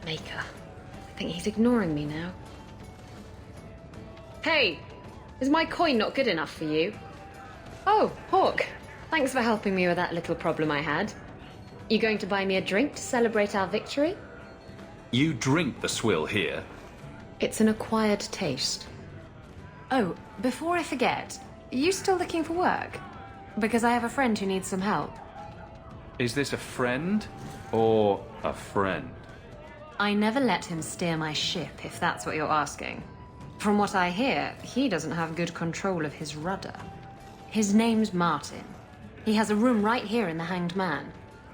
maker. I think he's ignoring me now. Hey! Is my coin not good enough for you? Oh, Hawke. Thanks for helping me with that little problem I had. You going to buy me a drink to celebrate our victory? You drink the swill here? It's an acquired taste. Oh, before I forget, are you still looking for work? Because I have a friend who needs some help. Is this a friend or a friend? I never let him steer my ship, if that's what you're asking. From what I hear, he doesn't have good control of his rudder. His name's Martin. He has a room right here in the Hanged Man.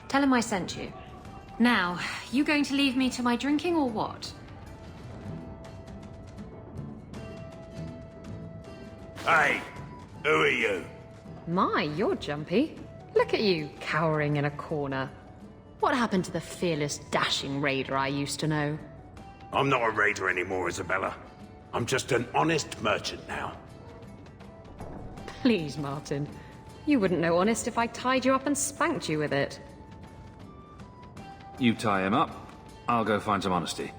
Tell him I sent you. Now, you going to leave me to my drinking or what? Hey, who are you? My, you're jumpy. Look at you, cowering in a corner. What happened to the fearless, dashing raider I used to know? I'm not a raider anymore, Isabella. I'm just an honest merchant now. Please, Martin. You wouldn't know honest if I tied you up and spanked you with it. You tie him up, I'll go find some honesty.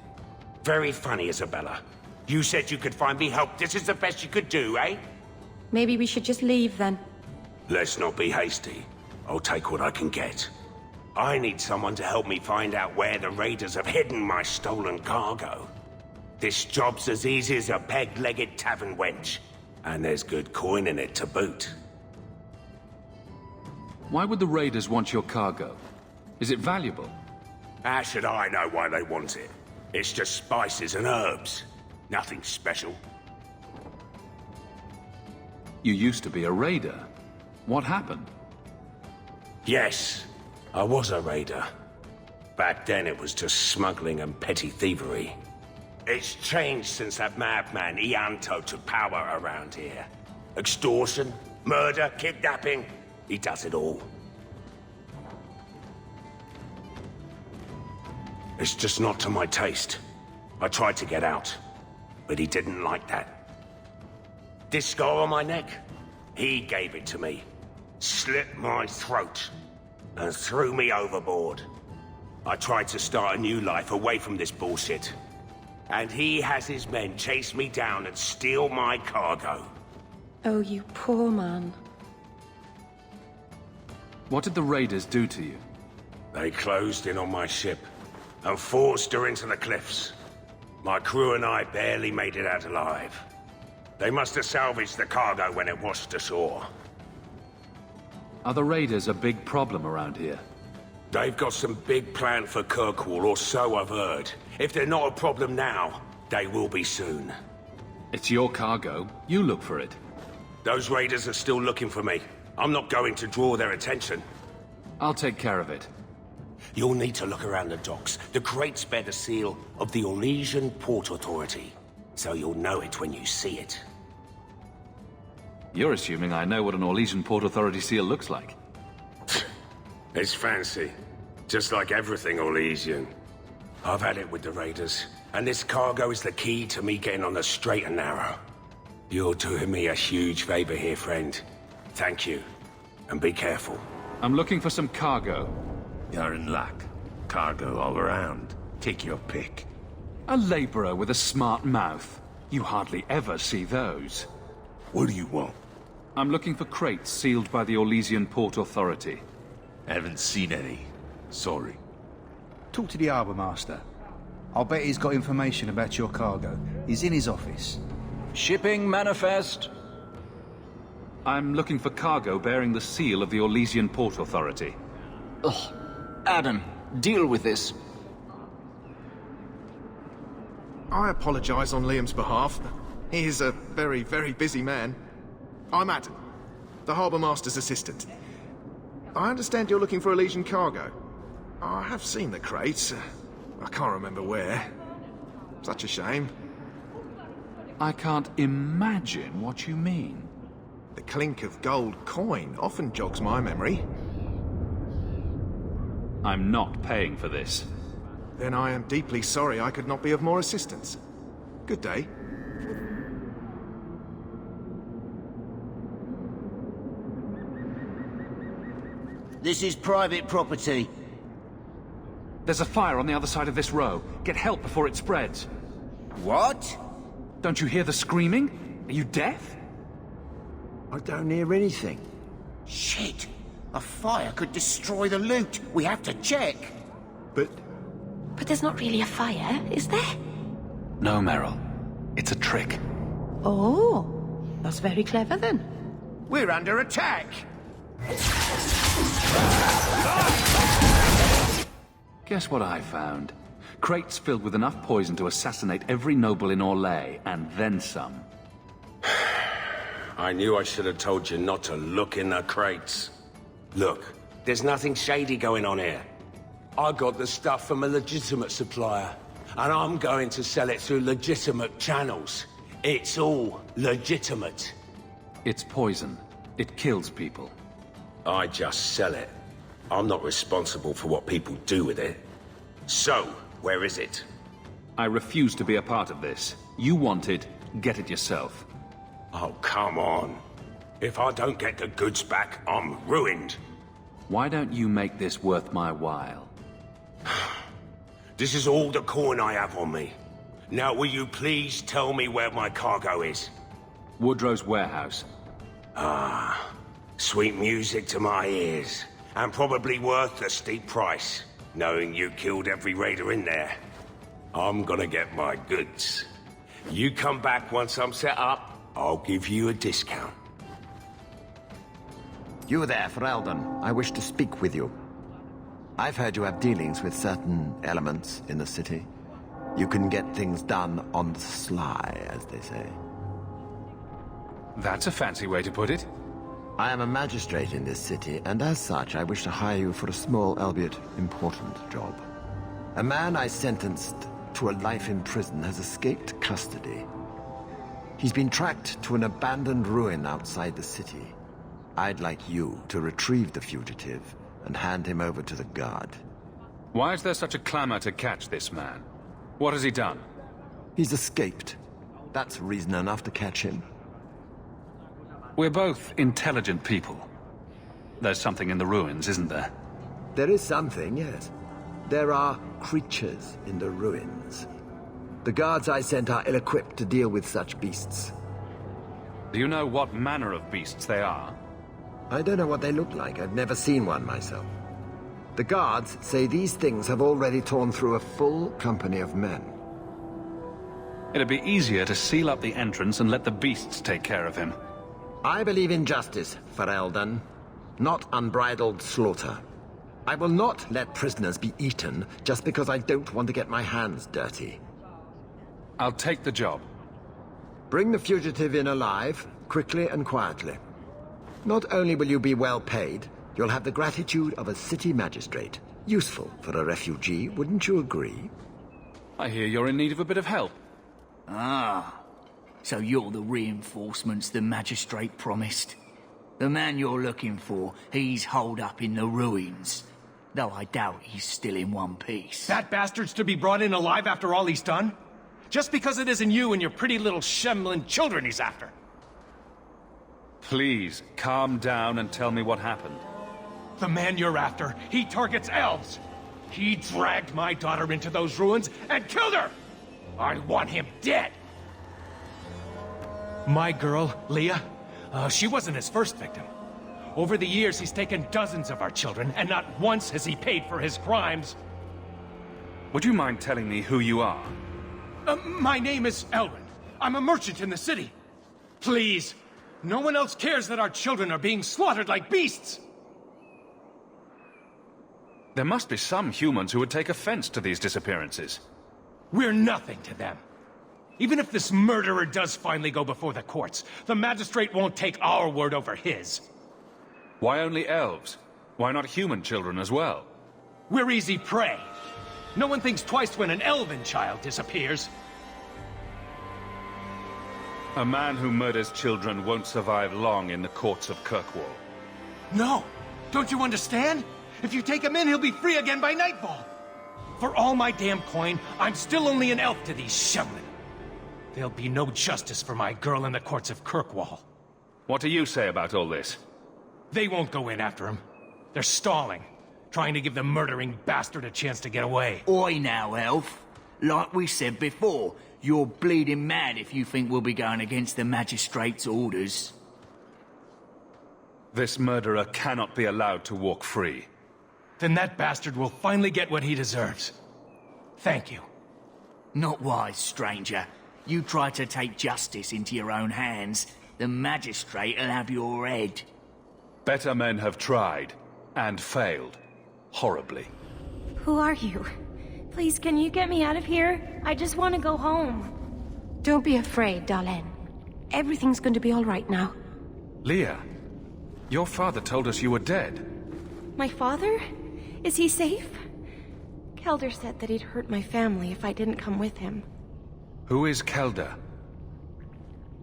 Very funny, Isabella. You said you could find me help. This is the best you could do, eh? Maybe we should just leave then. Let's not be hasty. I'll take what I can get. I need someone to help me find out where the raiders have hidden my stolen cargo. This job's as easy as a peg-legged tavern wench. And there's good coin in it to boot. Why would the raiders want your cargo? Is it valuable? How should I know why they want it? It's just spices and herbs. Nothing special. You used to be a raider. What happened? Yes, I was a raider. Back then it was just smuggling and petty thievery. It's changed since that madman Ianto took power around here. Extortion, murder, kidnapping. He does it all. It's just not to my taste. I tried to get out, but he didn't like that. This scar on my neck? He gave it to me. Slit my throat. And threw me overboard. I tried to start a new life away from this bullshit. And he has his men chase me down and steal my cargo. Oh, you poor man. What did the raiders do to you? They closed in on my ship and forced her into the cliffs. My crew and I barely made it out alive. They must have salvaged the cargo when it washed ashore. Are the raiders a big problem around here? They've got some big plan for Kirkwall, or so I've heard. If they're not a problem now, they will be soon. It's your cargo. You look for it. Those raiders are still looking for me. I'm not going to draw their attention. I'll take care of it. You'll need to look around the docks. The crates bear the seal of the Orlesian Port Authority, so you'll know it when you see it. You're assuming I know what an Orlesian Port Authority seal looks like. It's fancy. Just like everything Orlesian. I've had it with the raiders, and this cargo is the key to me getting on the straight and narrow. You're doing me a huge favor here, friend. Thank you, and be careful. I'm looking for some cargo. You're in luck. Cargo all around. Take your pick. A laborer with a smart mouth. You hardly ever see those. What do you want? I'm looking for crates sealed by the Orlesian Port Authority. Haven't seen any. Sorry. Talk to the Harbour Master. I'll bet he's got information about your cargo. He's in his office. Shipping manifest. I'm looking for cargo bearing the seal of the Orlesian Port Authority. Ugh. Adam, deal with this. I apologize on Liam's behalf. He is a very, very busy man. I'm Adam, the Harbour Master's assistant. I understand you're looking for Elysian cargo. I have seen the crates. I can't remember where. Such a shame. I can't imagine what you mean. The clink of gold coin often jogs my memory. I'm not paying for this. Then I am deeply sorry I could not be of more assistance. Good day. This is private property. There's a fire on the other side of this row. Get help before it spreads. What? Don't you hear the screaming? Are you deaf? I don't hear anything. Shit! A fire could destroy the loot. We have to check. But But there's not really a fire, is there? No, Meryl. It's a trick. Oh, that's very clever then. We're under attack. Guess what I found? Crates filled with enough poison to assassinate every noble in Orlais, and then some. I knew I should have told you not to look in the crates. Look, there's nothing shady going on here. I got the stuff from a legitimate supplier, and I'm going to sell it through legitimate channels. It's all legitimate. It's poison. It kills people. I just sell it. I'm not responsible for what people do with it. So, where is it? I refuse to be a part of this. You want it, get it yourself. Oh, come on. If I don't get the goods back, I'm ruined. Why don't you make this worth my while? This is all the coin I have on me. Now, will you please tell me where my cargo is? Woodrow's warehouse. Sweet music to my ears. And probably worth a steep price, knowing you killed every raider in there. I'm gonna get my goods. You come back once I'm set up, I'll give you a discount. you there, Ferelden. I wish to speak with you. I've heard you have dealings with certain elements in the city. You can get things done on the sly, as they say. That's a fancy way to put it. I am a magistrate in this city, and as such, I wish to hire you for a small, albeit important, job. A man I sentenced to a life in prison has escaped custody. He's been tracked to an abandoned ruin outside the city. I'd like you to retrieve the fugitive and hand him over to the guard. Why is there such a clamor to catch this man? What has he done? He's escaped. That's reason enough to catch him. We're both intelligent people. There's something in the ruins, isn't there? There is something, yes. There are creatures in the ruins. The guards I sent are ill-equipped to deal with such beasts. Do you know what manner of beasts they are? I don't know what they look like. I've never seen one myself. The guards say these things have already torn through a full company of men. It'd be easier to seal up the entrance and let the beasts take care of him. I believe in justice, Ferelden, not unbridled slaughter. I will not let prisoners be eaten just because I don't want to get my hands dirty. I'll take the job. Bring the fugitive in alive, quickly and quietly. Not only will you be well paid, you'll have the gratitude of a city magistrate. Useful for a refugee, wouldn't you agree? I hear you're in need of a bit of help. Ah, so you're the reinforcements the magistrate promised. The man you're looking for, he's holed up in the ruins. Though I doubt he's still in one piece. That bastard's to be brought in alive after all he's done? Just because it isn't you and your pretty little Shemlin children he's after. Please, calm down and tell me what happened. The man you're after, he targets elves. He dragged my daughter into those ruins and killed her! I want him dead! My girl, Leah, she wasn't his first victim. Over the years, he's taken dozens of our children, and not once has he paid for his crimes. Would you mind telling me who you are? My name is Elwyn. I'm a merchant in the city. Please, no one else cares that our children are being slaughtered like beasts! There must be some humans who would take offense to these disappearances. We're nothing to them. Even if this murderer does finally go before the courts, the magistrate won't take our word over his. Why only elves? Why not human children as well? We're easy prey. No one thinks twice when an elven child disappears. A man who murders children won't survive long in the courts of Kirkwall. No! Don't you understand? If you take him in, he'll be free again by nightfall. For all my damn coin, I'm still only an elf to these Shemlin. There'll be no justice for my girl in the courts of Kirkwall. What do you say about all this? They won't go in after him. They're stalling. trying to give the murdering bastard a chance to get away. Oi now, elf. Like we said before, you're bleeding mad if you think we'll be going against the magistrate's orders. This murderer cannot be allowed to walk free. Then that bastard will finally get what he deserves. Thank you. Not wise, stranger. You try to take justice into your own hands, the magistrate'll have your head. Better men have tried, and failed. Horribly. Who are you? Please, can you get me out of here? I just want to go home. Don't be afraid, Darlene. Everything's going to be all right now. Leah, your father told us you were dead. My father? Is he safe? Kelder said that he'd hurt my family if I didn't come with him. Who is Kelder?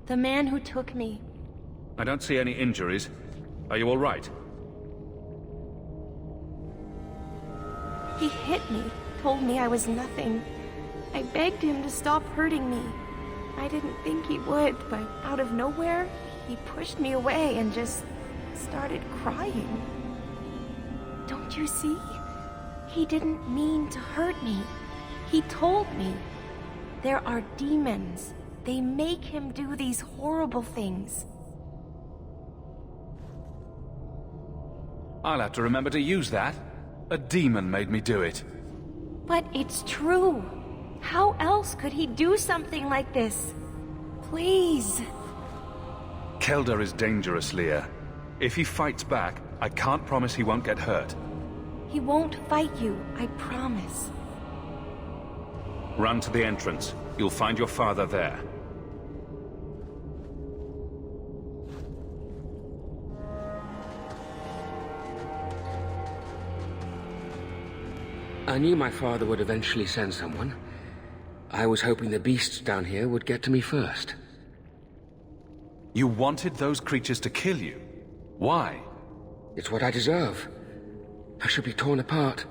The man who took me. I don't see any injuries. Are you all right? He hit me, told me I was nothing. I begged him to stop hurting me. I didn't think he would, but out of nowhere, he pushed me away and just started crying. Don't you see? He didn't mean to hurt me. He told me. There are demons. They make him do these horrible things. I'll have to remember to use that. A demon made me do it. But it's true. How else could he do something like this? Please. Kelder is dangerous, Leah. If he fights back, I can't promise he won't get hurt. He won't fight you, I promise. Run to the entrance. You'll find your father there. I knew my father would eventually send someone. I was hoping the beasts down here would get to me first. You wanted those creatures to kill you? Why? It's what I deserve. I should be torn apart,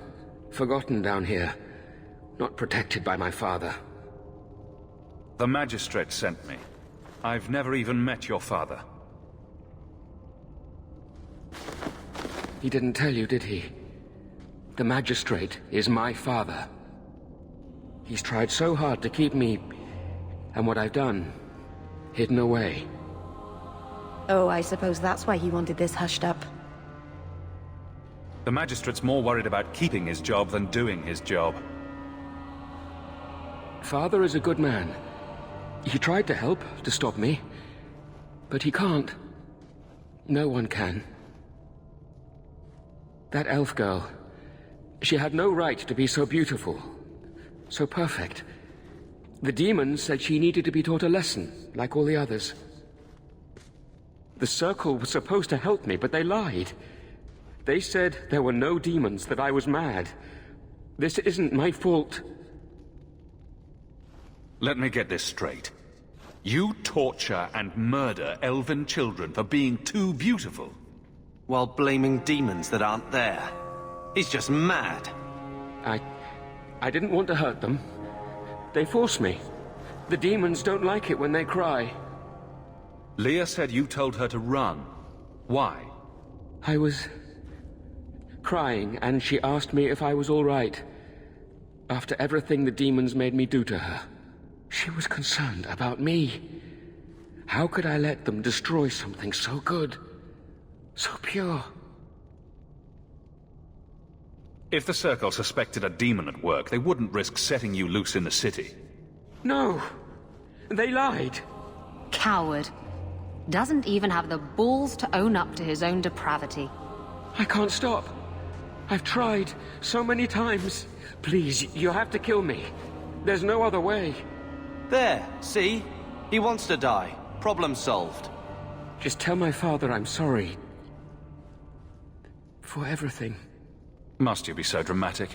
forgotten down here, not protected by my father. The magistrate sent me. I've never even met your father. He didn't tell you, did he? The magistrate is my father. He's tried so hard to keep me, and what I've done, hidden away. Oh, I suppose that's why he wanted this hushed up. The magistrate's more worried about keeping his job than doing his job. Father is a good man. He tried to help, to stop me. But he can't. No one can. That elf girl, she had no right to be so beautiful, so perfect. The demons said she needed to be taught a lesson, like all the others. The Circle was supposed to help me, but they lied. They said there were no demons, that I was mad. This isn't my fault. Let me get this straight. You torture and murder elven children for being too beautiful. While blaming demons that aren't there. He's just mad. I didn't want to hurt them. They forced me. The demons don't like it when they cry. Leah said you told her to run. Why? I was crying, and she asked me if I was all right. After everything the demons made me do to her. She was concerned about me. How could I let them destroy something so good? So pure? If the Circle suspected a demon at work, they wouldn't risk setting you loose in the city. No. They lied. Coward. Doesn't even have the balls to own up to his own depravity. I can't stop. I've tried so many times. Please, you have to kill me. There's no other way. There, see? He wants to die. Problem solved. Just tell my father I'm sorry. For everything. Must you be so dramatic?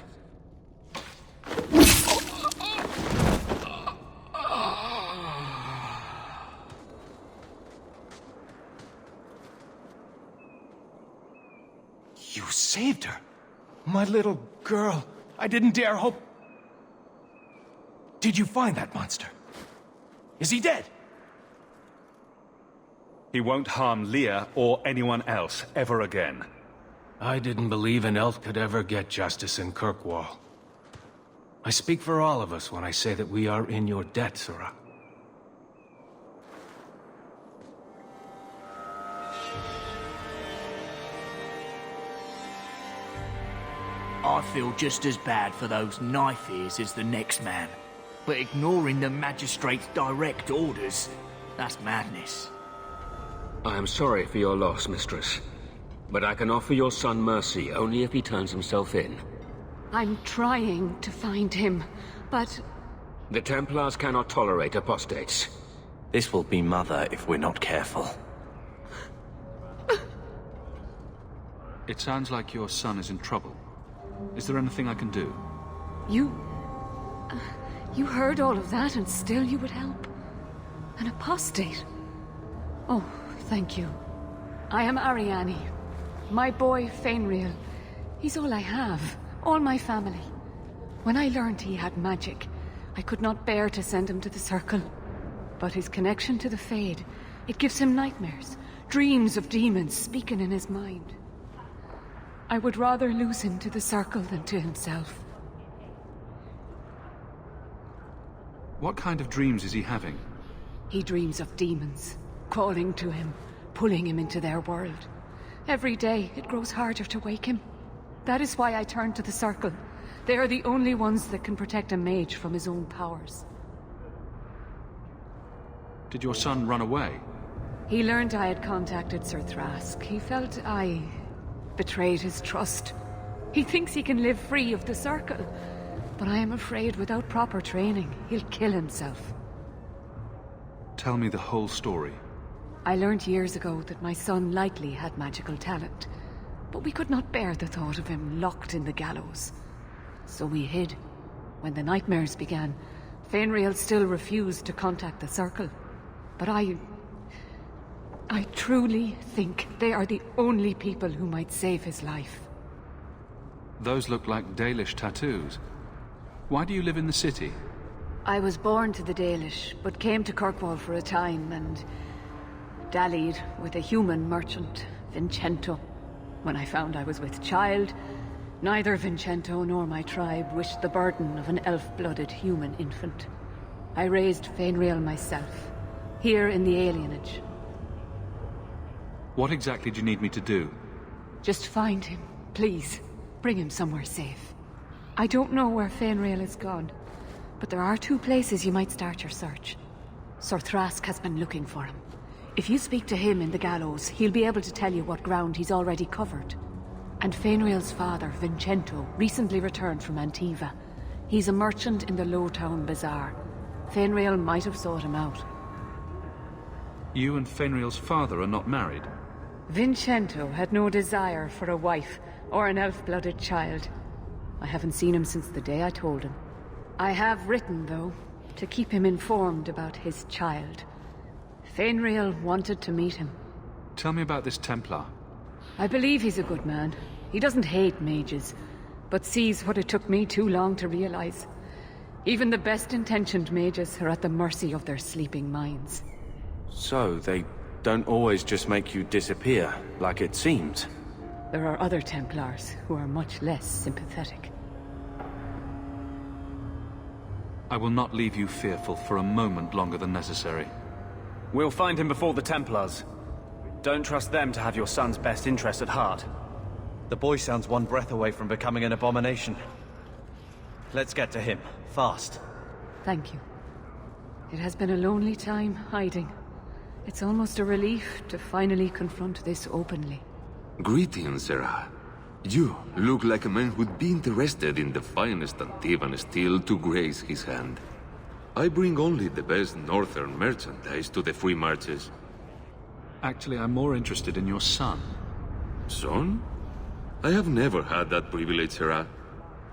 You saved her. My little girl. I didn't dare hope... Did you find that monster? Is he dead? He won't harm Leah or anyone else ever again. I didn't believe an elf could ever get justice in Kirkwall. I speak for all of us when I say that we are in your debt, Sirrah. I feel just as bad for those knife ears as the next man. But ignoring the magistrate's direct orders, that's madness. I am sorry for your loss, mistress. But I can offer your son mercy only if he turns himself in. I'm trying to find him, but... The Templars cannot tolerate apostates. This will be Mother if we're not careful. It sounds like your son is in trouble. Is there anything I can do? You heard all of that and still you would help? An apostate? Oh, thank you. I am Ariane. My boy, Fainriel. He's all I have. All my family. When I learned he had magic, I could not bear to send him to the Circle. But his connection to the Fade, it gives him nightmares. Dreams of demons speaking in his mind. I would rather lose him to the Circle than to himself. What kind of dreams is he having? He dreams of demons, calling to him, pulling him into their world. Every day, it grows harder to wake him. That is why I turn to the Circle. They are the only ones that can protect a mage from his own powers. Did your son run away? He learned I had contacted Sir Thrask. He felt I betrayed his trust. He thinks he can live free of the Circle, but I am afraid without proper training, he'll kill himself. Tell me the whole story. I learned years ago that my son likely had magical talent, but we could not bear the thought of him locked in the gallows. So we hid. When the nightmares began, Fainriel still refused to contact the Circle. But I truly think they are the only people who might save his life. Those look like Dalish tattoos. Why do you live in the city? I was born to the Dalish, but came to Kirkwall for a time and dallied with a human merchant, Vincento. When I found I was with child, neither Vincento nor my tribe wished the burden of an elf-blooded human infant. I raised Fainriel myself, here in the alienage. What exactly do you need me to do? Just find him, please. Bring him somewhere safe. I don't know where Fainriel is gone, but there are 2 places you might start your search. Sir Thrask has been looking for him. If you speak to him in the gallows, he'll be able to tell you what ground he's already covered. And Fainriel's father, Vincento, recently returned from Antiva. He's a merchant in the Lowtown Bazaar. Fainriel might have sought him out. You and Fainriel's father are not married? Vincento had no desire for a wife or an elf-blooded child. I haven't seen him since the day I told him. I have written, though, to keep him informed about his child. Fainriel wanted to meet him. Tell me about this Templar. I believe he's a good man. He doesn't hate mages, but sees what it took me too long to realize. Even the best-intentioned mages are at the mercy of their sleeping minds. So, they don't always just make you disappear, like it seems. There are other Templars who are much less sympathetic. I will not leave you fearful for a moment longer than necessary. We'll find him before the Templars. Don't trust them to have your son's best interest at heart. The boy sounds one breath away from becoming an abomination. Let's get to him, fast. Thank you. It has been a lonely time hiding. It's almost a relief to finally confront this openly. Greetings, Sarah. You look like a man who'd be interested in the finest Antivan steel to grace his hand. I bring only the best northern merchandise to the free marches. Actually, I'm more interested in your son. Son? I have never had that privilege, Sarah.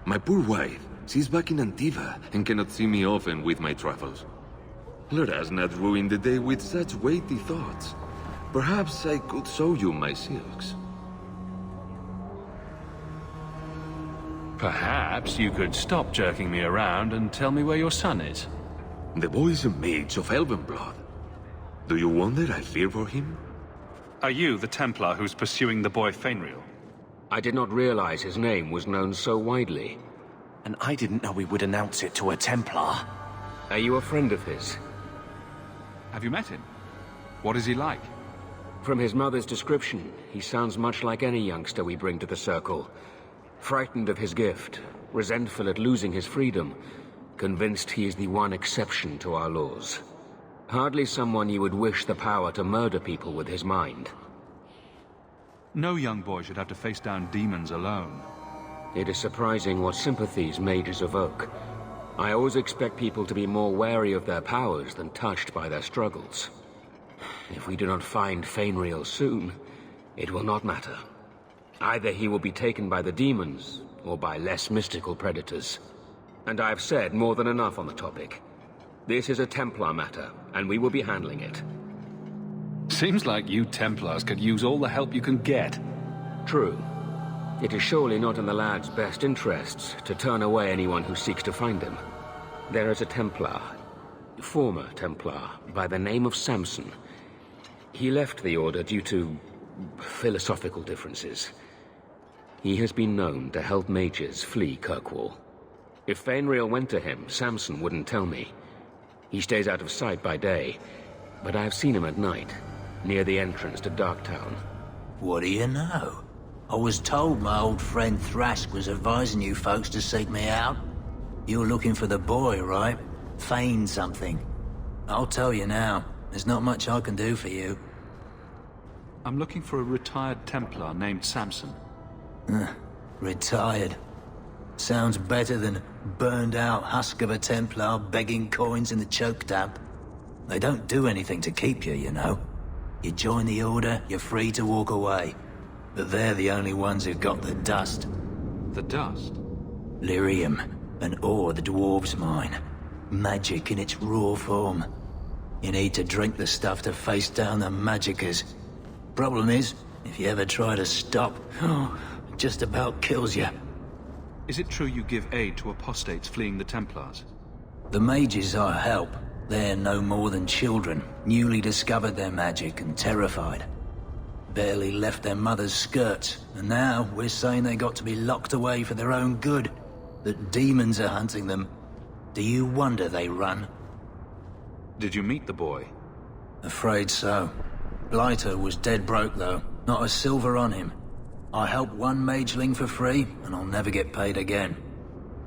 My poor wife, she's back in Antiva and cannot see me often with my travels. Let us not ruin the day with such weighty thoughts. Perhaps I could show you my silks. Perhaps you could stop jerking me around and tell me where your son is. The boy is a mage of elven blood. Do you wonder I fear for him? Are you the Templar who's pursuing the boy Fainriel? I did not realize his name was known so widely. And I didn't know we would announce it to a Templar. Are you a friend of his? Have you met him? What is he like? From his mother's description, he sounds much like any youngster we bring to the Circle. Frightened of his gift, resentful at losing his freedom, convinced he is the one exception to our laws. Hardly someone you would wish the power to murder people with his mind. No young boy should have to face down demons alone. It is surprising what sympathies mages evoke. I always expect people to be more wary of their powers than touched by their struggles. If we do not find Fainriel soon, it will not matter. Either he will be taken by the demons, or by less mystical predators. And I have said more than enough on the topic. This is a Templar matter, and we will be handling it. Seems like you Templars could use all the help you can get. True. It is surely not in the lad's best interests to turn away anyone who seeks to find him. There is a Templar, former Templar, by the name of Samson. He left the Order due to philosophical differences. He has been known to help mages flee Kirkwall. If Fainriel went to him, Samson wouldn't tell me. He stays out of sight by day, but I have seen him at night, near the entrance to Darktown. What do you know? I was told my old friend Thrask was advising you folks to seek me out. You're looking for the boy, right? Feign something. I'll tell you now, there's not much I can do for you. I'm looking for a retired Templar named Samson. Retired. Sounds better than burned-out husk of a Templar begging coins in the choke damp. They don't do anything to keep you, you know. You join the Order, you're free to walk away. But they're the only ones who've got the dust. The dust? Lyrium, an ore the dwarves mine. Magic in its raw form. You need to drink the stuff to face down the magicers. Problem is, if you ever try to stop, it just about kills you. Is it true you give aid to apostates fleeing the Templars? The mages I help, they're no more than children, newly discovered their magic and terrified. Barely left their mother's skirts, and now we're saying they got to be locked away for their own good. That demons are hunting them. Do you wonder they run? Did you meet the boy? Afraid so. Blighter was dead broke though, not a silver on him. I helped one mageling for free, and I'll never get paid again.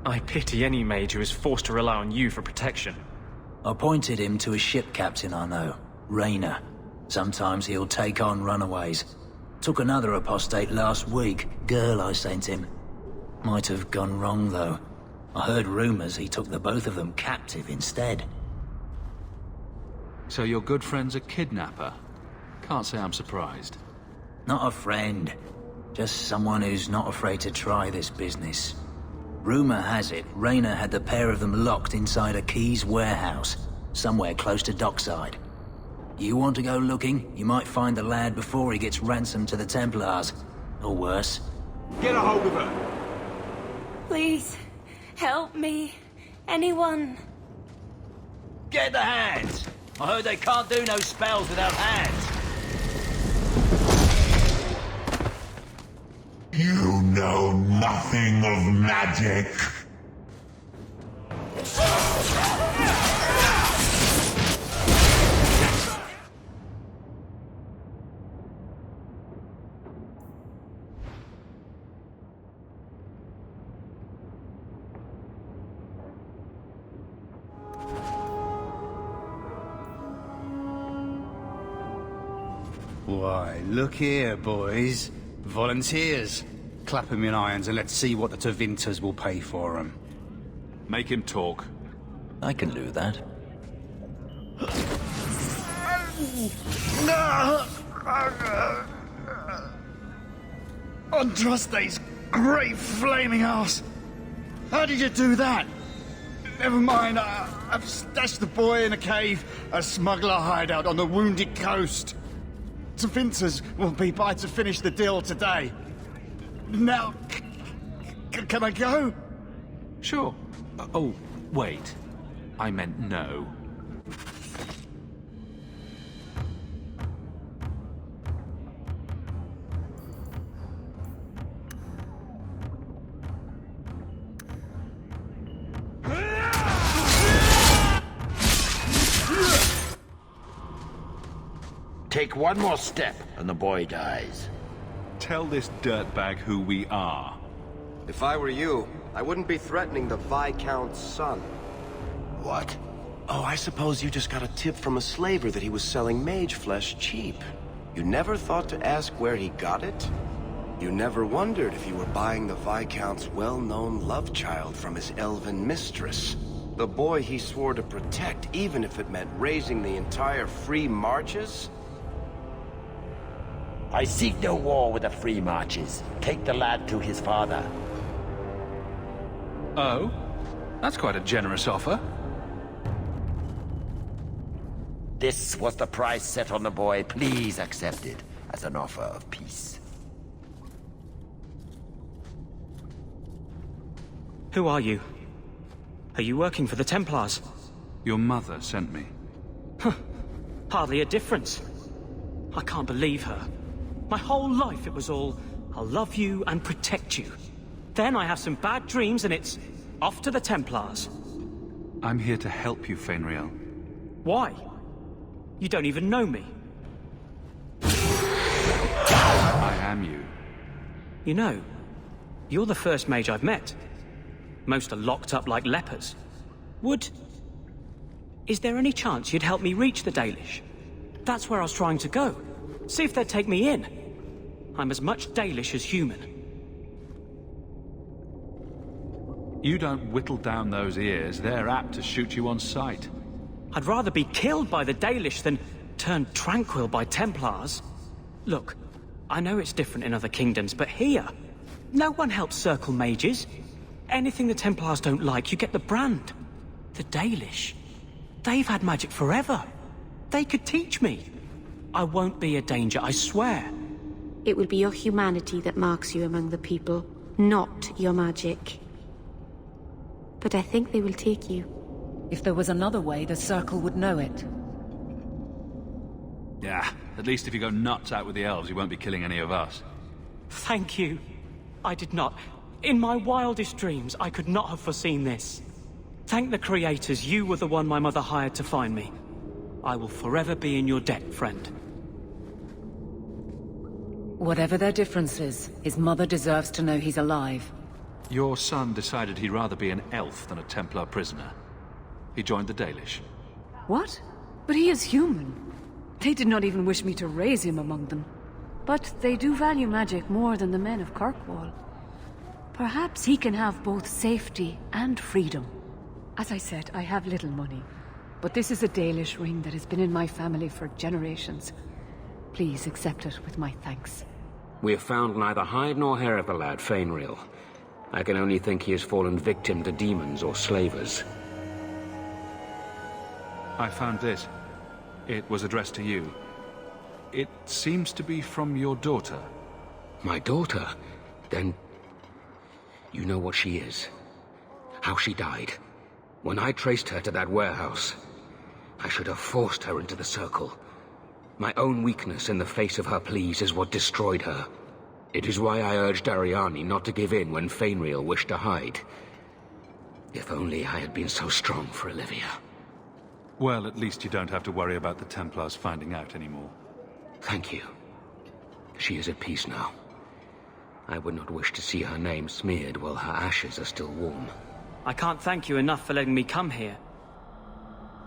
I pity any mage who is forced to rely on you for protection. I pointed him to a ship captain I know, Rayner. Sometimes he'll take on runaways. Took another apostate last week, girl I sent him. Might have gone wrong though. I heard rumors he took the both of them captive instead. So your good friend's a kidnapper? Can't say I'm surprised. Not a friend. Just someone who's not afraid to try this business. Rumor has it, Rayner had the pair of them locked inside a Keys warehouse, somewhere close to Dockside. You want to go looking, you might find the lad before he gets ransomed to the Templars. Or worse. Get a hold of her! Please, help me. Anyone. Get the hands! I heard they can't do no spells without hands. You know nothing of magic. Why, look here, boys. Volunteers. Clap 'em in irons and let's see what the Tevinters will pay for 'em. Make him talk. I can do that. Andraste's great flaming ass! How did you do that? Never mind, I've stashed the boy in a cave, a smuggler hideout on the Wounded Coast. Tevinters will be by to finish the deal today. Now, can I go? Sure. Oh, wait. I meant no. Take one more step, and the boy dies. Tell this dirtbag who we are. If I were you, I wouldn't be threatening the Viscount's son. What? Oh, I suppose you just got a tip from a slaver that he was selling mage flesh cheap. You never thought to ask where he got it? You never wondered if you were buying the Viscount's well-known love child from his elven mistress? The boy he swore to protect, even if it meant raising the entire Free Marches? I seek no war with the Free Marches. Take the lad to his father. Oh? That's quite a generous offer. This was the price set on the boy. Please accept it as an offer of peace. Who are you? Are you working for the Templars? Your mother sent me. Hardly a difference. I can't believe her. My whole life it was all, I'll love you and protect you. Then I have some bad dreams and it's off to the Templars. I'm here to help you, Fenriel. Why? You don't even know me. I am you. You know, you're the first mage I've met. Most are locked up like lepers. Is there any chance you'd help me reach the Dalish? That's where I was trying to go. See if they'd take me in. I'm as much Dalish as human. You don't whittle down those ears, they're apt to shoot you on sight. I'd rather be killed by the Dalish than turned tranquil by Templars. Look, I know it's different in other kingdoms, but here, no one helps circle mages. Anything the Templars don't like, you get the brand. The Dalish, they've had magic forever. They could teach me. I won't be a danger, I swear. It will be your humanity that marks you among the people, not your magic. But I think they will take you. If there was another way, the Circle would know it. Yeah, at least if you go nuts out with the elves, you won't be killing any of us. Thank you. I did not. In my wildest dreams, I could not have foreseen this. Thank the creators, you were the one my mother hired to find me. I will forever be in your debt, friend. Whatever their differences, his mother deserves to know he's alive. Your son decided he'd rather be an elf than a Templar prisoner. He joined the Dalish. What? But he is human. They did not even wish me to raise him among them. But they do value magic more than the men of Kirkwall. Perhaps he can have both safety and freedom. As I said, I have little money. But this is a Dalish ring that has been in my family for generations. Please accept it with my thanks. We have found neither hide nor hair of the lad, Fenriel. I can only think he has fallen victim to demons or slavers. I found this. It was addressed to you. It seems to be from your daughter. My daughter? Then you know what she is. How she died. When I traced her to that warehouse, I should have forced her into the Circle. My own weakness in the face of her pleas is what destroyed her. It is why I urged Ariani not to give in when Fenriel wished to hide. If only I had been so strong for Olivia. Well, at least you don't have to worry about the Templars finding out anymore. Thank you. She is at peace now. I would not wish to see her name smeared while her ashes are still warm. I can't thank you enough for letting me come here.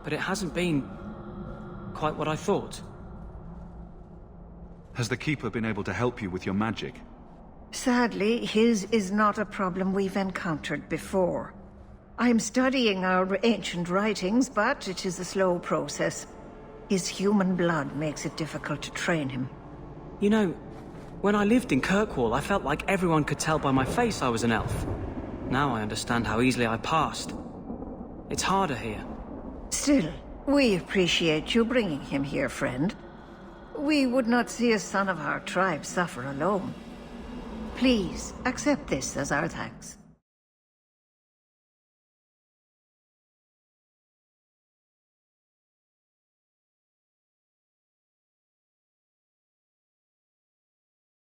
But it hasn't been quite what I thought. Has the Keeper been able to help you with your magic? Sadly, his is not a problem we've encountered before. I'm studying our ancient writings, but it is a slow process. His human blood makes it difficult to train him. You know, when I lived in Kirkwall, I felt like everyone could tell by my face I was an elf. Now I understand how easily I passed. It's harder here. Still, we appreciate you bringing him here, friend. We would not see a son of our tribe suffer alone. Please, accept this as our thanks.